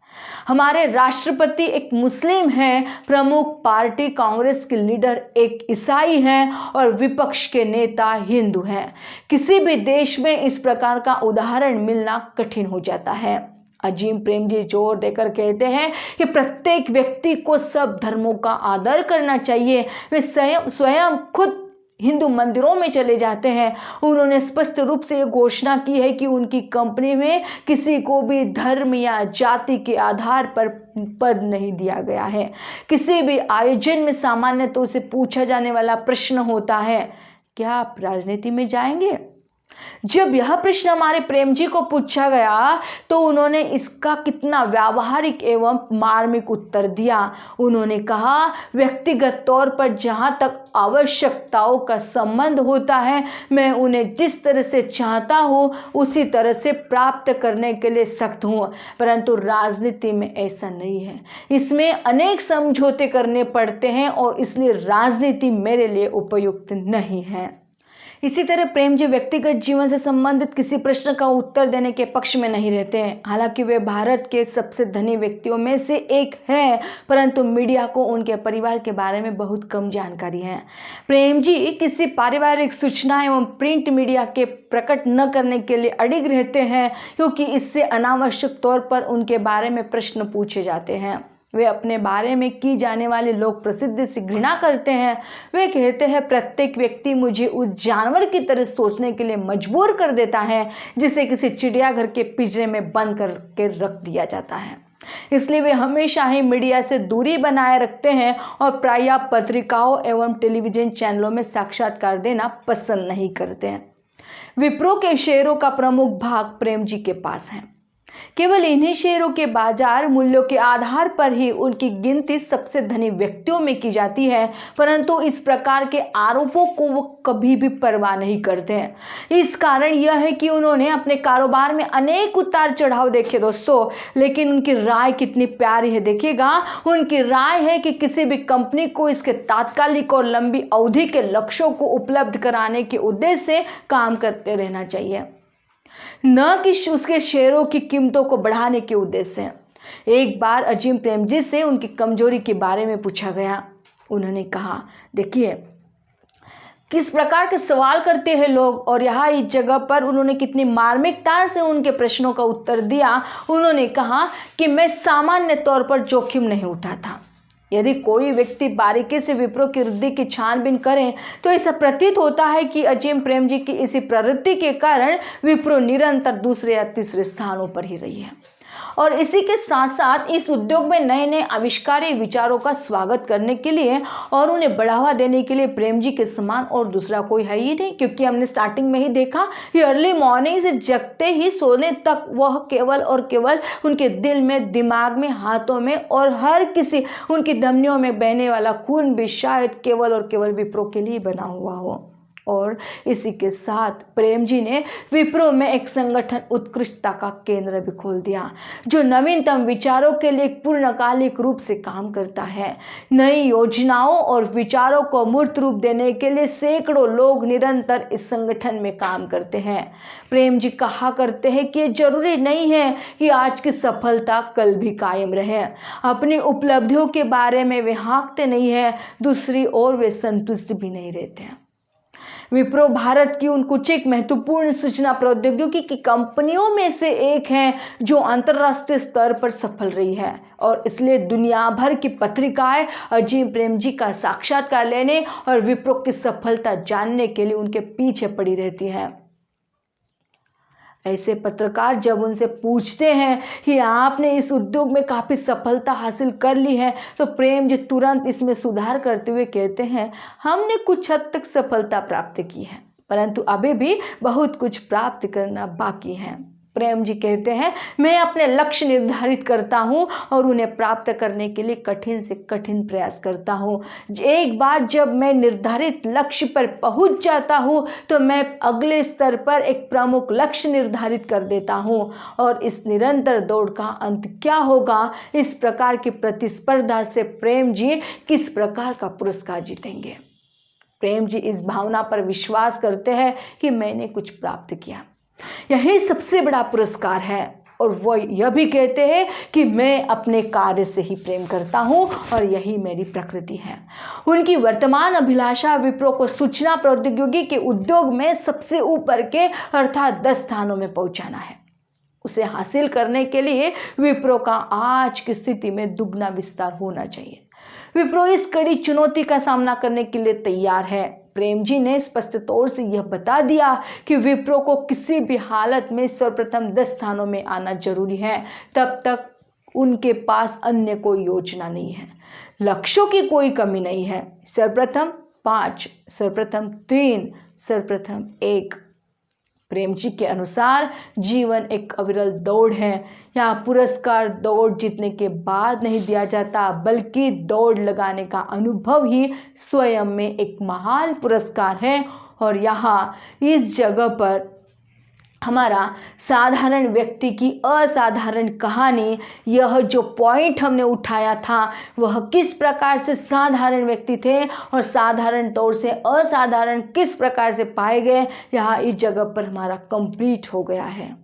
हमारे राष्ट्रपति एक मुस्लिम हैं, प्रमुख पार्टी कांग्रेस के लीडर एक ईसाई हैं और विपक्ष के नेता हिंदू हैं। किसी भी देश में इस प्रकार का उदाहरण मिलना कठिन हो जाता है। अजीम प्रेम जी जोर देकर कहते हैं कि प्रत्येक व्यक्ति को सब धर्मों का आदर करना चाहिए। वे स्वयं खुद हिंदू मंदिरों में चले जाते हैं। उन्होंने स्पष्ट रूप से ये घोषणा की है कि उनकी कंपनी में किसी को भी धर्म या जाति के आधार पर पद नहीं दिया गया है। किसी भी आयोजन में सामान्य तौर से पूछा जाने वाला प्रश्न होता है, क्या आप राजनीति में जाएंगे? जब यह प्रश्न हमारे प्रेम जी को पूछा गया तो उन्होंने इसका कितना व्यावहारिक एवं मार्मिक उत्तर दिया। उन्होंने कहा, व्यक्तिगत तौर पर जहां तक आवश्यकताओं का संबंध होता है, मैं उन्हें जिस तरह से चाहता हूं उसी तरह से प्राप्त करने के लिए सख्त हूं, परंतु राजनीति में ऐसा नहीं है। इसमें अनेक समझौते करने पड़ते हैं और इसलिए राजनीति मेरे लिए उपयुक्त नहीं है। इसी तरह प्रेम जी व्यक्तिगत जीवन से संबंधित किसी प्रश्न का उत्तर देने के पक्ष में नहीं रहते हैं। हालांकि वे भारत के सबसे धनी व्यक्तियों में से एक हैं, परंतु मीडिया को उनके परिवार के बारे में बहुत कम जानकारी है। प्रेम जी किसी पारिवारिक सूचना एवं प्रिंट मीडिया के प्रकट न करने के लिए अडिग रहते हैं, क्योंकि इससे अनावश्यक तौर पर उनके बारे में प्रश्न पूछे जाते हैं। वे अपने बारे में की जाने वाली लोक प्रसिद्धि से घृणा करते हैं। वे कहते हैं, प्रत्येक व्यक्ति मुझे उस जानवर की तरह सोचने के लिए मजबूर कर देता है जिसे किसी चिड़ियाघर के पिंजरे में बंद करके रख दिया जाता है। इसलिए वे हमेशा ही मीडिया से दूरी बनाए रखते हैं और प्रायः पत्रिकाओं एवं टेलीविजन चैनलों में साक्षात्कार देना पसंद नहीं करते हैं। विप्रो के शेयरों का प्रमुख भाग प्रेम जी के पास है। केवल इन्हीं शेयरों के बाजार मूल्यों के आधार पर ही उनकी गिनती सबसे धनी व्यक्तियों में की जाती है, परंतु इस प्रकार के आरोपों को वो कभी भी परवाह नहीं करते हैं। इस कारण यह है कि उन्होंने अपने कारोबार में अनेक उतार चढ़ाव देखे दोस्तों, लेकिन उनकी राय कितनी प्यारी है देखिएगा। उनकी राय है कि किसी भी कंपनी को इसके तात्कालिक और लंबी अवधि के लक्ष्यों को उपलब्ध कराने के उद्देश्य से काम करते रहना चाहिए, न कि उसके शेयरों की कीमतों को बढ़ाने के उद्देश्य से। एक बार अजीम प्रेम जी से उनकी कमजोरी के बारे में पूछा गया। उन्होंने कहा, देखिए किस प्रकार के सवाल करते हैं लोग, और यहाँ इस जगह पर उन्होंने कितनी मार्मिकता से उनके प्रश्नों का उत्तर दिया। उन्होंने कहा कि मैं सामान्य तौर पर जोखिम नहीं उठाता। यदि कोई व्यक्ति बारीकी से विप्रो की वृद्धि की छानबीन करे तो ऐसा प्रतीत होता है कि अजीम प्रेम जी की इसी प्रवृत्ति के कारण विप्रो निरंतर दूसरे या तीसरे स्थानों पर ही रही है। और इसी के साथ साथ इस उद्योग में नए नए आविष्कारी विचारों का स्वागत करने के लिए और उन्हें बढ़ावा देने के लिए प्रेम जी के समान और दूसरा कोई है ही नहीं। क्योंकि हमने स्टार्टिंग में ही देखा कि अर्ली मॉर्निंग से जगते ही सोने तक वह केवल और केवल उनके दिल में, दिमाग में, हाथों में और हर किसी उनकी धमनियों में बहने वाला खून भी शायद केवल और केवल विप्रो के लिए बना हुआ हो। और इसी के साथ प्रेम जी ने विप्रो में एक संगठन उत्कृष्टता का केंद्र भी खोल दिया, जो नवीनतम विचारों के लिए पूर्णकालिक रूप से काम करता है। नई योजनाओं और विचारों को मूर्त रूप देने के लिए सैकड़ों लोग निरंतर इस संगठन में काम करते हैं। प्रेम जी कहा करते हैं कि जरूरी नहीं है कि आज की सफलता कल भी कायम रहे। अपनी उपलब्धियों के बारे में वे हाँकते नहीं हैं, दूसरी ओर वे संतुष्ट भी नहीं रहते हैं। विप्रो भारत की उन कुछ एक महत्वपूर्ण सूचना प्रौद्योगिकी की कंपनियों में से एक है जो अंतर्राष्ट्रीय स्तर पर सफल रही है और इसलिए दुनिया भर की पत्रिकाएं अजीम प्रेमजी का साक्षात्कार लेने और विप्रो की सफलता जानने के लिए उनके पीछे पड़ी रहती हैं। ऐसे पत्रकार जब उनसे पूछते हैं कि आपने इस उद्योग में काफ़ी सफलता हासिल कर ली है, तो प्रेम जी तुरंत इसमें सुधार करते हुए कहते हैं, हमने कुछ हद तक सफलता प्राप्त की है, परंतु अभी भी बहुत कुछ प्राप्त करना बाकी है। प्रेम जी कहते हैं, मैं अपने लक्ष्य निर्धारित करता हूं और उन्हें प्राप्त करने के लिए कठिन से कठिन प्रयास करता हूं। एक बार जब मैं निर्धारित लक्ष्य पर पहुंच जाता हूं तो मैं अगले स्तर पर एक प्रमुख लक्ष्य निर्धारित कर देता हूं और इस निरंतर दौड़ का अंत क्या होगा, इस प्रकार की प्रतिस्पर्धा से प्रेम जी किस प्रकार का पुरस्कार जीतेंगे। प्रेम जी इस भावना पर विश्वास करते हैं कि मैंने कुछ प्राप्त किया, यही सबसे बड़ा पुरस्कार है और वो यह भी कहते हैं कि मैं अपने कार्य से ही प्रेम करता हूं और यही मेरी प्रकृति है। उनकी वर्तमान अभिलाषा विप्रो को सूचना प्रौद्योगिकी के उद्योग में सबसे ऊपर के अर्थात 10 स्थानों में पहुंचाना है। उसे हासिल करने के लिए विप्रो का आज की स्थिति में दुगना विस्तार होना चाहिए। विप्रो इस कड़ी चुनौती का सामना करने के लिए तैयार है। प्रेम जी ने स्पष्ट तौर से यह बता दिया कि विप्रो को किसी भी हालत में सर्वप्रथम 10 स्थानों में आना जरूरी है। तब तक उनके पास अन्य कोई योजना नहीं है, लक्ष्यों की कोई कमी नहीं है। सर्वप्रथम 5, सर्वप्रथम 3, सर्वप्रथम 1। प्रेम जी के अनुसार जीवन एक अविरल दौड़ है। यहाँ पुरस्कार दौड़ जीतने के बाद नहीं दिया जाता, बल्कि दौड़ लगाने का अनुभव ही स्वयं में एक महान पुरस्कार है। और यहाँ इस जगह पर हमारा साधारण व्यक्ति की असाधारण कहानी, यह जो पॉइंट हमने उठाया था वह किस प्रकार से साधारण व्यक्ति थे और साधारण तौर से असाधारण किस प्रकार से पाए गए, यहाँ इस जगह पर हमारा कंप्लीट हो गया है।